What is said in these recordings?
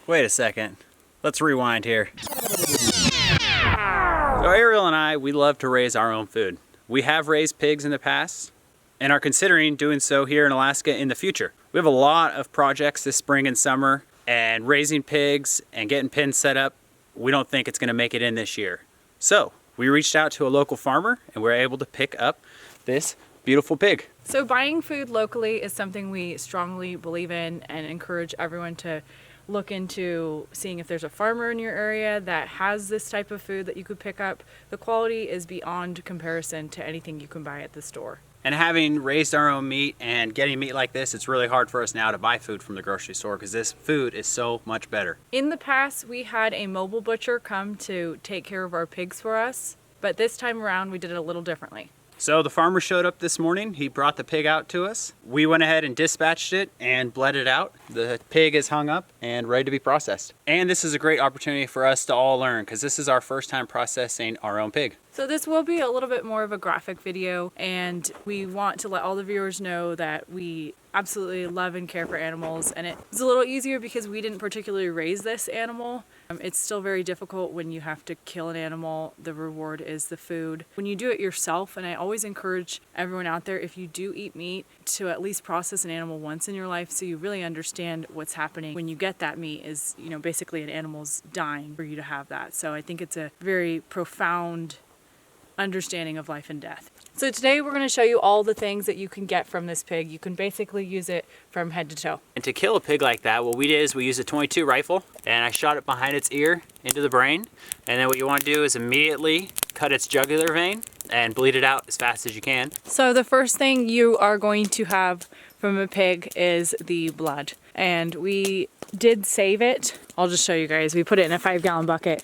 Wait a second. Let's rewind here. So Ariel and I, we love to raise our own food. We have raised pigs in the past and are considering doing so here in Alaska in the future. We have a lot of projects this spring and summer, and raising pigs and getting pens set up, we don't think it's gonna make it in this year. So we reached out to a local farmer and we were able to pick up this beautiful pig. So buying food locally is something we strongly believe in and encourage everyone to look into, seeing if there's a farmer in your area that has this type of food that you could pick up. The quality is beyond comparison to anything you can buy at the store. And having raised our own meat and getting meat like this, it's really hard for us now to buy food from the grocery store because this food is so much better. In the past, we had a mobile butcher come to take care of our pigs for us, but this time around we did it a little differently. So the farmer showed up this morning. He brought the pig out to us. We went ahead and dispatched it and bled it out. The pig is hung up and ready to be processed. And this is a great opportunity for us to all learn because this is our first time processing our own pig. So this will be a little bit more of a graphic video, and we want to let all the viewers know that we absolutely love and care for animals, and it's a little easier because we didn't particularly raise this animal. It's still very difficult when you have to kill an animal. The reward is the food. When you do it yourself, and I always encourage everyone out there, if you do eat meat, to at least process an animal once in your life so you really understand what's happening when you get that meat is, you know, basically an animal's dying for you to have that. So I think it's a very profound understanding of life and death. So today we're going to show you all the things that you can get from this pig. You can basically use it from head to toe. And to kill a pig like that, what we did is we used a .22 rifle and I shot it behind its ear into the brain. And then what you want to do is immediately cut its jugular vein and bleed it out as fast as you can. So the first thing you are going to have from a pig is the blood. And we did save it. I'll just show you guys. We put it in a 5-gallon bucket.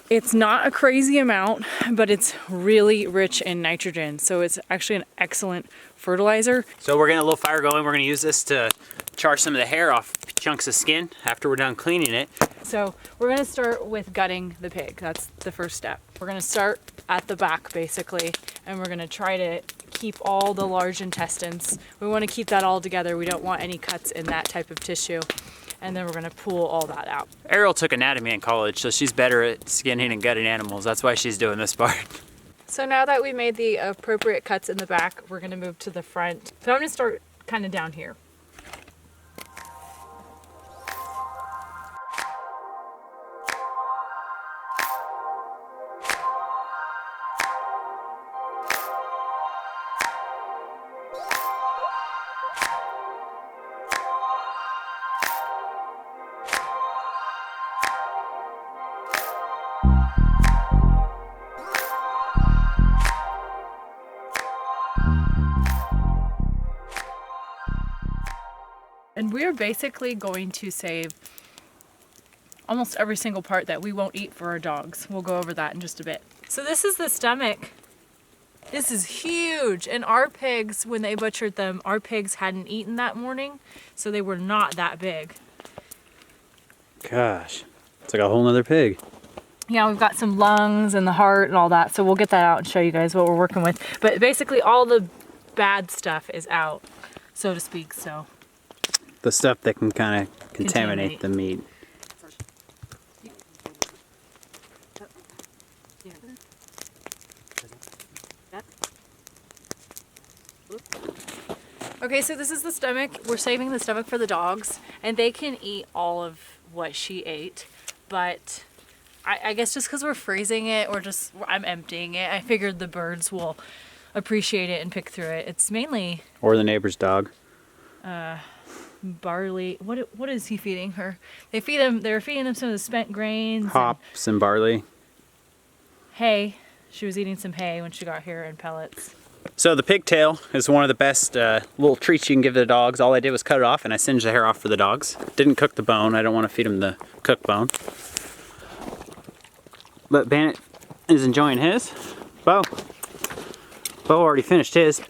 It's not a crazy amount, but it's really rich in nitrogen. So it's actually an excellent fertilizer. So we're getting a little fire going. We're going to use this to char some of the hair off chunks of skin after we're done cleaning it. So we're going to start with gutting the pig. That's the first step. We're going to start at the back basically, and we're going to try to keep all the large intestines. We want to keep that all together. We don't want any cuts in that type of tissue. And then we're gonna pull all that out. Ariel took anatomy in college, so she's better at skinning and gutting animals. That's why she's doing this part. So now that we made the appropriate cuts in the back, we're gonna move to the front. So I'm gonna start kind of down here. And we're basically going to save almost every single part that we won't eat for our dogs. We'll go over that in just a bit. So this is the stomach. This is huge. And our pigs, when they butchered them, our pigs hadn't eaten that morning, so they were not that big. Gosh, it's like a whole nother pig. Yeah, we've got some lungs and the heart and all that, so we'll get that out and show you guys what we're working with. But basically all the bad stuff is out, so to speak, so. The stuff that can kind of contaminate the meat. Okay, so this is the stomach. We're saving the stomach for the dogs, and they can eat all of what she ate, but I guess just because we're freezing it or just I'm emptying it, I figured the birds will appreciate it and pick through it. It's mainly... Or the neighbor's dog. Barley. What is he feeding her? They're feeding him some of the spent grains. Hops and barley. Hay. She was eating some hay when she got here and pellets. So the pigtail is one of the best little treats you can give the dogs. All I did was cut it off and I singed the hair off for the dogs. Didn't cook the bone. I don't want to feed them the cooked bone. But Bandit is enjoying his. Bo already finished his.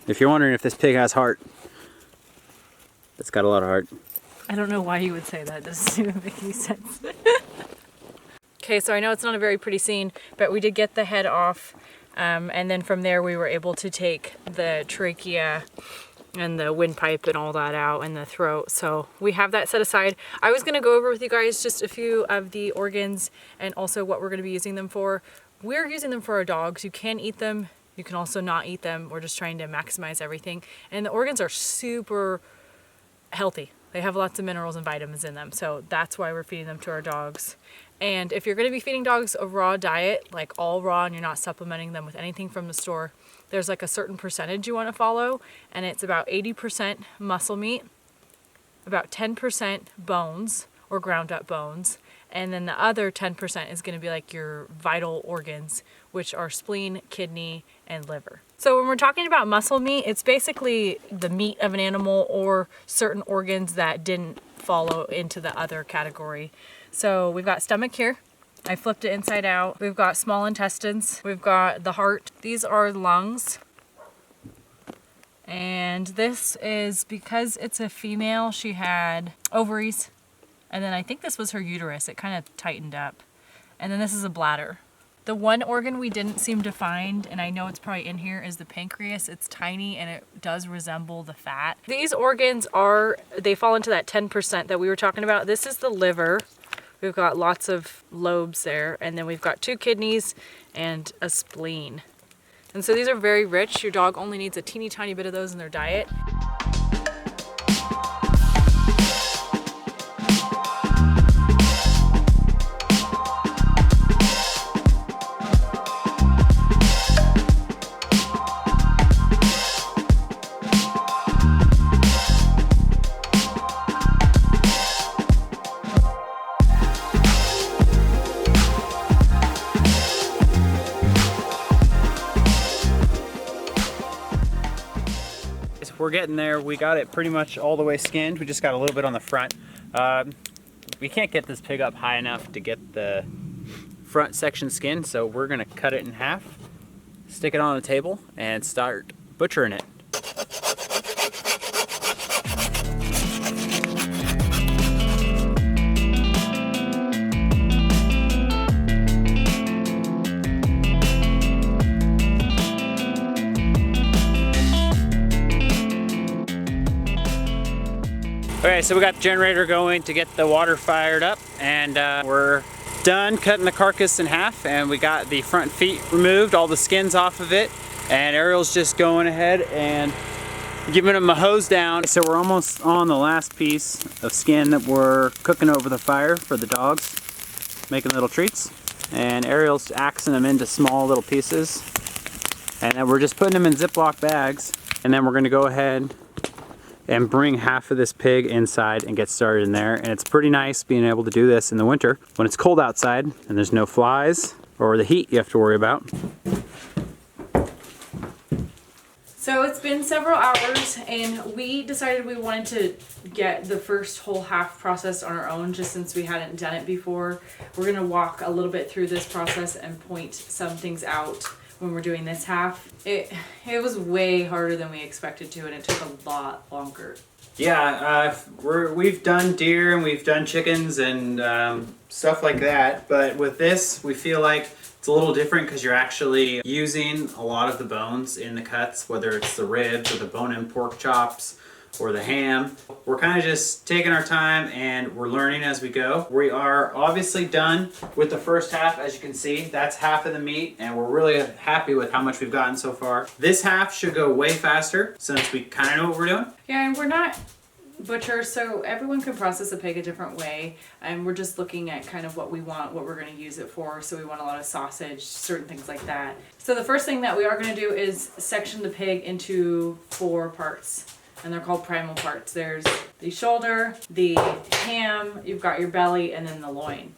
If you're wondering if this pig has heart, it's got a lot of heart. I don't know why you would say that. It doesn't even make any sense. Okay, so I know it's not a very pretty scene, but we did get the head off. And then from there we were able to take the trachea and the windpipe and all that out and the throat. So we have that set aside. I was gonna go over with you guys just a few of the organs and also what we're gonna be using them for. We're using them for our dogs. You can eat them. You can also not eat them. We're just trying to maximize everything. And the organs are super healthy. They have lots of minerals and vitamins in them. So that's why we're feeding them to our dogs. And if you're gonna be feeding dogs a raw diet, like all raw, and you're not supplementing them with anything from the store, there's like a certain percentage you want to follow, and it's about 80% muscle meat, about 10% bones or ground up bones, and then the other 10% is going to be like your vital organs, which are spleen, kidney, and liver. So when we're talking about muscle meat, it's basically the meat of an animal or certain organs that didn't follow into the other category. So we've got stomach here. I flipped it inside out. We've got small intestines. We've got the heart. These are lungs. And this is because it's a female, she had ovaries. And then I think this was her uterus. It kind of tightened up. And then this is a bladder. The one organ we didn't seem to find, and I know it's probably in here, is the pancreas. It's tiny and it does resemble the fat. These organs they fall into that 10% that we were talking about. This is the liver. We've got lots of lobes there, and then we've got 2 kidneys and a spleen. And so these are very rich. Your dog only needs a teeny tiny bit of those in their diet. We're getting there. We got it pretty much all the way skinned. We just got a little bit on the front. We can't get this pig up high enough to get the front section skinned, so we're gonna cut it in half, stick it on a table, and start butchering it. Okay, so we got the generator going to get the water fired up, and we're done cutting the carcass in half, and we got the front feet removed, all the skins off of it, and Ariel's just going ahead and giving them a hose down. So we're almost on the last piece of skin that we're cooking over the fire for the dogs, making little treats, and Ariel's axing them into small little pieces, and then we're just putting them in Ziploc bags, and then we're going to go ahead and bring half of this pig inside and get started in there. And it's pretty nice being able to do this in the winter when it's cold outside and there's no flies or the heat you have to worry about. So it's been several hours, and we decided we wanted to get the first whole half processed on our own, just since we hadn't done it before. We're gonna walk a little bit through this process and point some things out when we're doing this half. It was way harder than we expected to, and it took a lot longer. Yeah, we've done deer and we've done chickens and stuff like that, but with this we feel like it's a little different because you're actually using a lot of the bones in the cuts, whether it's the ribs or the bone-in pork chops or the ham. We're kind of just taking our time and we're learning as we go. We are obviously done with the first half. As you can see, that's half of the meat, and we're really happy with how much we've gotten so far. This half should go way faster since we kind of know what we're doing. Yeah, and we're not butchers, so everyone can process a pig a different way, and we're just looking at kind of what we want, what we're going to use it for. So we want a lot of sausage, certain things like that. So the first thing that we are going to do is section the pig into 4 parts. And they're called primal parts. There's the shoulder, the ham, you've got your belly, and then the loin.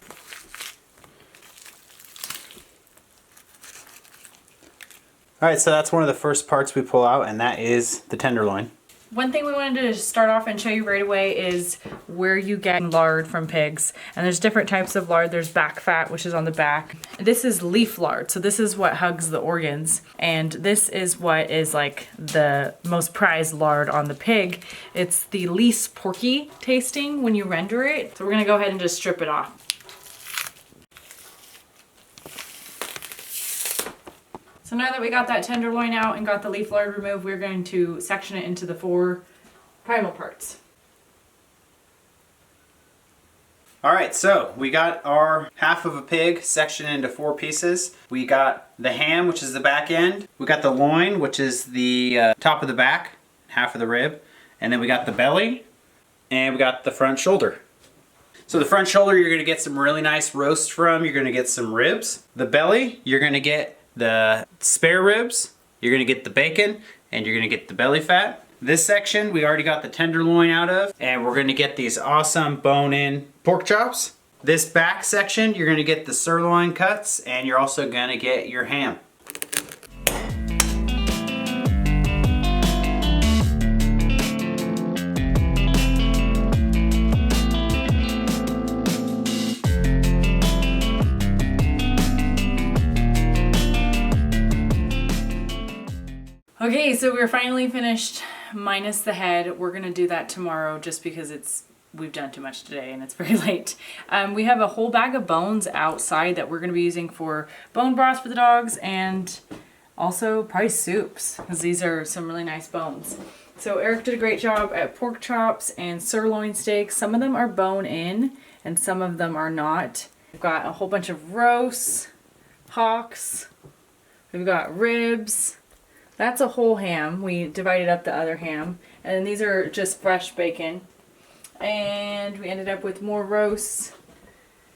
All right, so that's one of the first parts we pull out, and that is the tenderloin. One thing we wanted to start off and show you right away is where you get lard from pigs. And there's different types of lard. There's back fat, which is on the back. This is leaf lard, so this is what hugs the organs. And this is what is like the most prized lard on the pig. It's the least porky tasting when you render it. So we're gonna go ahead and just strip it off. So now that we got that tenderloin out and got the leaf lard removed, we're going to section it into the 4 primal parts. All right, so we got our half of a pig sectioned into 4 pieces. We got the ham, which is the back end. We got the loin, which is the top of the back, half of the rib. And then we got the belly, and we got the front shoulder. So the front shoulder, you're gonna get some really nice roast from. You're gonna get some ribs. The belly, you're gonna get the spare ribs, you're gonna get the bacon, and you're gonna get the belly fat. This section, we already got the tenderloin out of, and we're gonna get these awesome bone-in pork chops. This back section, you're gonna get the sirloin cuts, and you're also gonna get your ham. Okay, so we're finally finished minus the head. We're gonna do that tomorrow just because we've done too much today and it's very late. We have a whole bag of bones outside that we're gonna be using for bone broth for the dogs and also probably soups, because these are some really nice bones. So Eric did a great job at pork chops and sirloin steaks. Some of them are bone in and some of them are not. We've got a whole bunch of roasts, hocks, we've got ribs. That's a whole ham. We divided up the other ham. And then these are just fresh bacon. And we ended up with more roasts.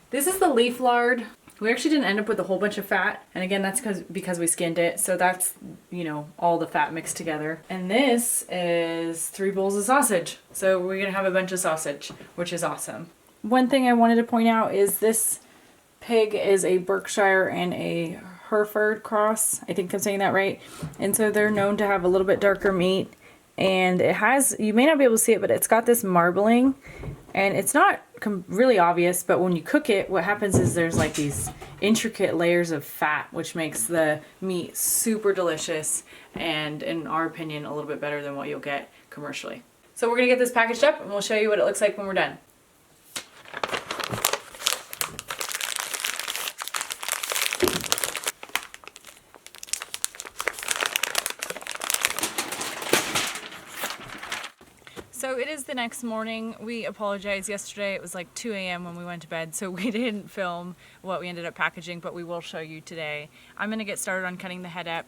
This is the leaf lard. We actually didn't end up with a whole bunch of fat. And again, that's because we skinned it. So that's, you know, all the fat mixed together. And this is 3 bowls of sausage. So we're going to have a bunch of sausage, which is awesome. One thing I wanted to point out is this pig is a Berkshire and a Hereford cross. I think I'm saying that right. And so they're known to have a little bit darker meat. And it has, you may not be able to see it, but it's got this marbling. And it's not really obvious, but when you cook it, what happens is there's like these intricate layers of fat, which makes the meat super delicious. And in our opinion, a little bit better than what you'll get commercially. So we're going to get this packaged up and we'll show you what it looks like when we're done. So it is the next morning. We apologize. Yesterday it was like 2 a.m. when we went to bed, so we didn't film what we ended up packaging, but we will show you today. I'm going to get started on cutting the head up.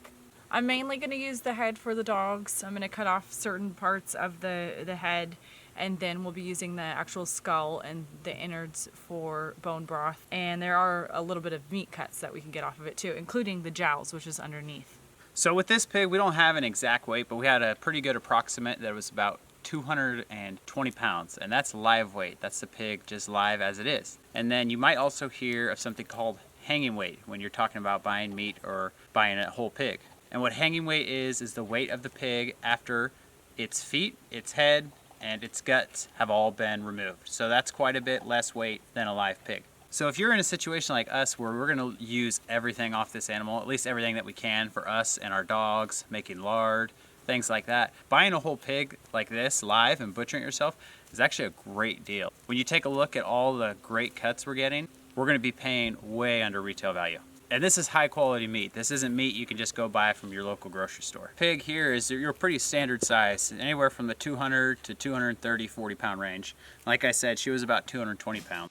I'm mainly going to use the head for the dogs. I'm going to cut off certain parts of the head, and then we'll be using the actual skull and the innards for bone broth. And there are a little bit of meat cuts that we can get off of it too, including the jowls, which is underneath. So with this pig, we don't have an exact weight, but we had a pretty good approximate that it was about 220 pounds, and that's live weight. That's the pig just live as it is. And then you might also hear of something called hanging weight when you're talking about buying meat or buying a whole pig. And what hanging weight is the weight of the pig after its feet, its head, and its guts have all been removed. So that's quite a bit less weight than a live pig. So if you're in a situation like us where we're gonna use everything off this animal, at least everything that we can for us and our dogs, making lard, things like that, buying a whole pig like this live and butchering it yourself is actually a great deal. When you take a look at all the great cuts we're getting, we're gonna be paying way under retail value. And this is high quality meat. This isn't meat you can just go buy from your local grocery store. Pig here is your pretty standard size, anywhere from the 200 to 230, 40 pound range. Like I said, she was about 220 pounds.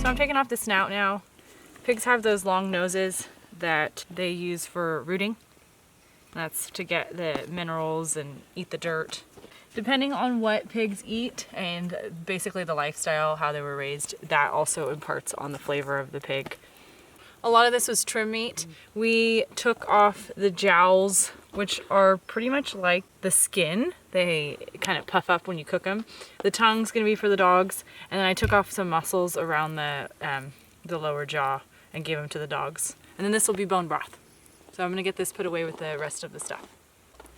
So I'm taking off the snout now. Pigs have those long noses that they use for rooting. That's to get the minerals and eat the dirt. Depending on what pigs eat and basically the lifestyle, how they were raised, that also imparts on the flavor of the pig. A lot of this was trim meat. We took off the jowls, which are pretty much like the skin. They kind of puff up when you cook them. The tongue's gonna be for the dogs. And then I took off some muscles around the lower jaw and gave them to the dogs. And then this will be bone broth. So I'm gonna get this put away with the rest of the stuff.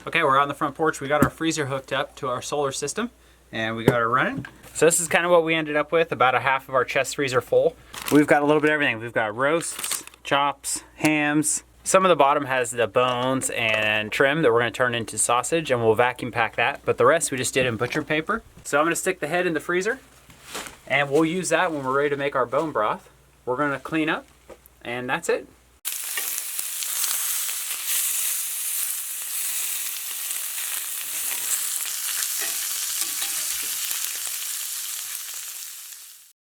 Okay, we're on the front porch. We got our freezer hooked up to our solar system and we got it running. So this is kind of what we ended up with, about a half of our chest freezer full. We've got a little bit of everything. We've got roasts, chops, hams. Some of the bottom has the bones and trim that we're gonna turn into sausage, and we'll vacuum pack that. But the rest we just did in butcher paper. So I'm gonna stick the head in the freezer, and we'll use that when we're ready to make our bone broth. We're gonna clean up, and that's it.